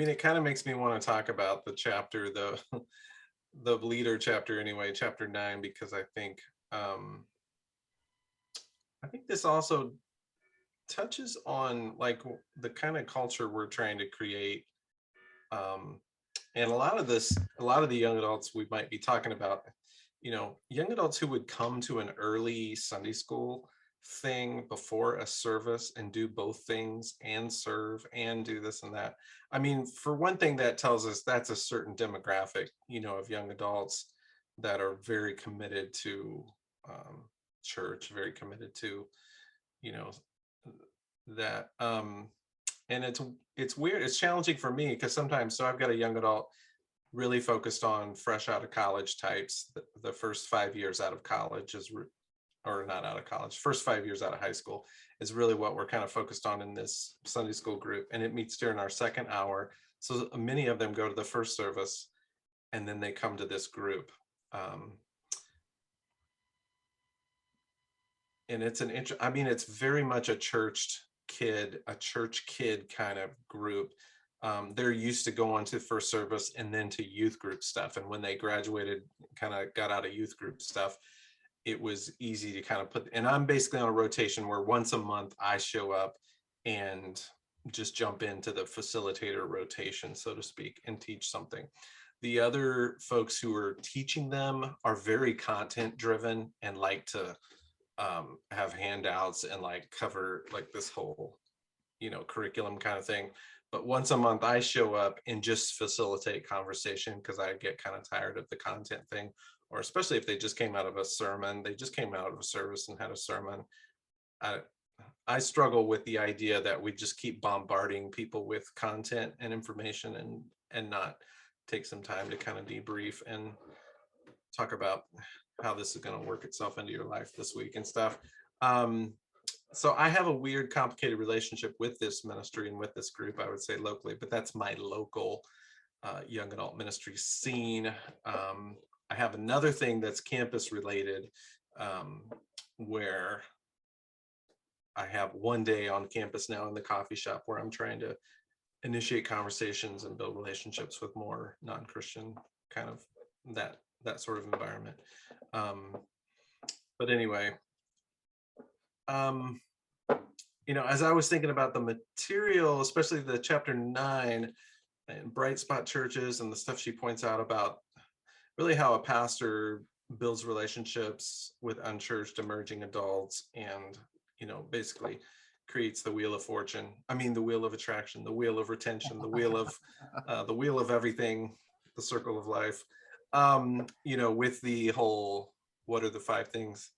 mean, it kind of makes me want to talk about the chapter, the leader chapter anyway, chapter 9, because I think this also touches on like the kind of culture we're trying to create. And a lot of the young adults we might be talking about, young adults who would come to an early Sunday school thing before a service and do both things and serve and do this and that. I mean, for one thing, that tells us that's a certain demographic, of young adults that are very committed to church, very committed to, that. And it's weird. It's challenging for me because sometimes, so I've got a young adult really focused on fresh out of college types. The first 5 years out of college or not out of college, first 5 years out of high school is really what we're kind of focused on in this Sunday school group. And it meets during our second hour. So many of them go to the first service and then they come to this group. And it's it's very much a church kid kind of group. They're used to going to first service and then to youth group stuff. And when they graduated, kind of got out of youth group stuff, it was easy to kind of and I'm basically on a rotation where once a month I show up and just jump into the facilitator rotation, so to speak, and teach something. The other folks who are teaching them are very content driven and like to have handouts and like cover like this whole, curriculum kind of thing. But once a month I show up and just facilitate conversation because I get kind of tired of the content thing, or especially if they just came out of a sermon, they just came out of a service and had a sermon. I struggle with the idea that we just keep bombarding people with content and information and not take some time to kind of debrief and talk about how this is going to work itself into your life this week and stuff. So I have a weird, complicated relationship with this ministry and with this group, I would say locally, but that's my local young adult ministry scene. I have another thing that's campus related, where I have one day on campus now in the coffee shop where I'm trying to initiate conversations and build relationships with more non-Christian kind of that sort of environment. But anyway, as I was thinking about the material, especially the chapter 9 and bright spot churches and the stuff she points out about really how a pastor builds relationships with unchurched emerging adults and, basically creates the wheel of fortune. I mean, the wheel of attraction, the wheel of retention, the wheel of everything, the circle of life. With the whole, what are the 5 things?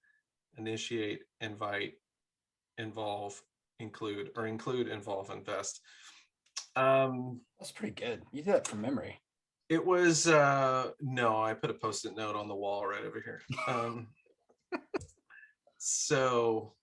Initiate, invite, involve, include, involve, invest. That's pretty good. You did that from memory. It was, no, I put a Post-it note on the wall right over here. So